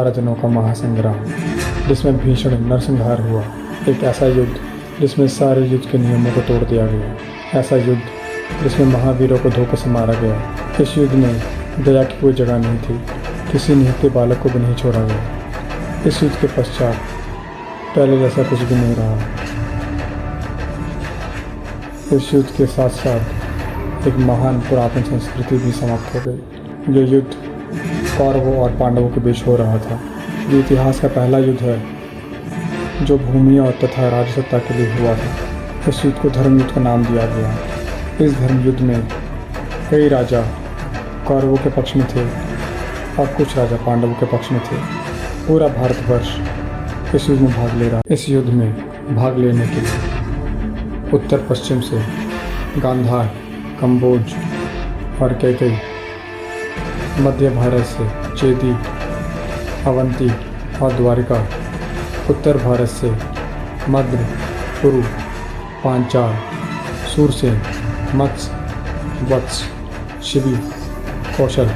12 दिनों का महासंग्राम, जिसमें भीषण नरसंहार हुआ। एक ऐसा युद्ध जिसमें सारे युद्ध के नियमों को तोड़ दिया गया। ऐसा युद्ध जिसमें महावीरों को धोखे से मारा गया। इस युद्ध में दया की कोई जगह नहीं थी। किसी निहत्थे बालक को भी नहीं छोड़ा गया। इस युद्ध के पश्चात पहले जैसा कुछ भी नहीं रहा। इस युद्ध के साथ साथ एक महान पुरातन संस्कृति भी समाप्त हो गई। ये युद्ध कौरवों और पांडवों के बीच हो रहा था। ये इतिहास का पहला युद्ध है जो भूमि और तथा राजसत्ता के लिए हुआ था। इस युद्ध को धर्म युद्ध का नाम दिया गया। इस धर्म युद्ध में कई राजा कौरवों के पक्ष में थे और कुछ राजा पांडवों के पक्ष में थे। पूरा भारतवर्ष इस युद्ध में भाग ले रहा। इस युद्ध में भाग लेने के लिए उत्तर पश्चिम से गांधार, कंबोज और कैकेयी, मध्य भारत से चेदी, अवंती और द्वारिका, उत्तर भारत से मद्र, पुरु, पांचाल, सूरसेन, मत्स्य, वत्स, शिबी, कौशल,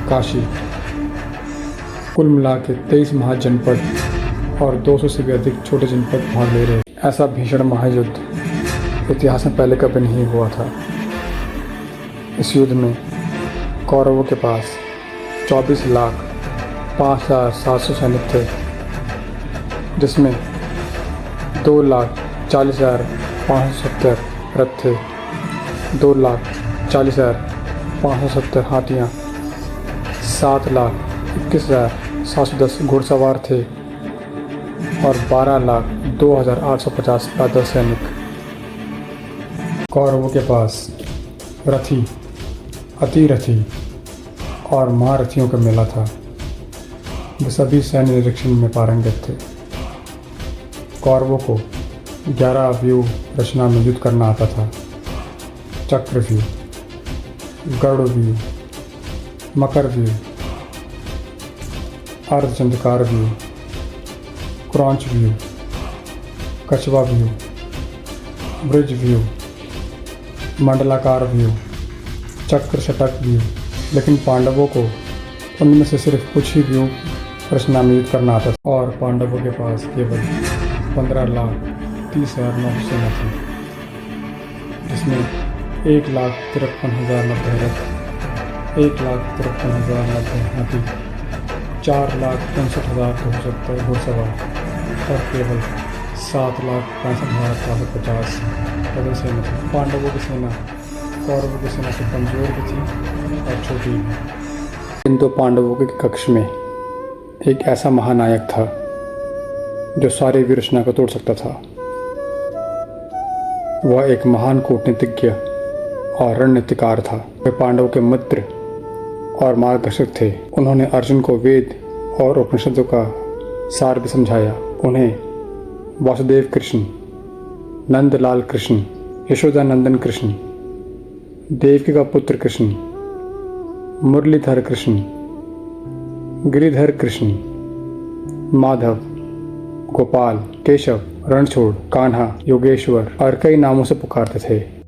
काशी, कुल मिला के 23 महाजनपद और 200 से भी अधिक छोटे जनपद भाग ले रहे। ऐसा भीषण महायुद्ध इतिहास में पहले कभी नहीं हुआ था। इस युद्ध में कौरवों के पास 24,05,700 सैनिक थे, जिसमें 2,40,570 रथ थे, 2,40,570 हाथियाँ, 7,21,710 घुड़सवार थे और 12,02,850 पैदल सैनिक। कौरवों के पास रथी, अतिरथी और महारथियों का मेला था। वे सभी सैन्य निरीक्षण में पारंगत थे। कौरवों को 11 व्यूह रचना में युद्ध करना आता था। चक्रव्यूह, गरुड़ व्यूह, मकर व्यूह, अर्धचंद्रकार व्यूह, क्रौंच व्यूह, कछवा व्यूह, ब्रिज व्यूह, मंडलाकार व्यूह, चक्र षटक व्यूह। लेकिन पांडवों को उनमें से सिर्फ कुछ ही व्यूह रचना में युद्ध करना आता था और पांडवों के पास केवल 15,30,900 सेना थी, जिसमें 1,53,090 रथ, 1,53,090 हाथी, 4,65,270 घुड़सवार और केवल 7,65,450 पैदल सेना थी। पांडवों की सेना कौरवों की सेना से कमजोर भी थी और छोटी भी। किंतु पांडवों के कक्ष में एक ऐसा महानायक था जो सारी वीर रचना को तोड़ सकता था। वह एक महान कूटनीतिज्ञ और रणनीतिकार था। वे पांडवों के मित्र और मार्गदर्शक थे। उन्होंने अर्जुन को वेद और उपनिषदों का सार भी समझाया। उन्हें वासुदेव कृष्ण, नंदलाल कृष्ण, यशोदानंदन कृष्ण, देवकी का पुत्र कृष्ण, मुरलीधर कृष्ण, गिरिधर कृष्ण, माधव, गोपाल, केशव, रणछोड़, कान्हा, योगेश्वर और कई नामों से पुकारते थे।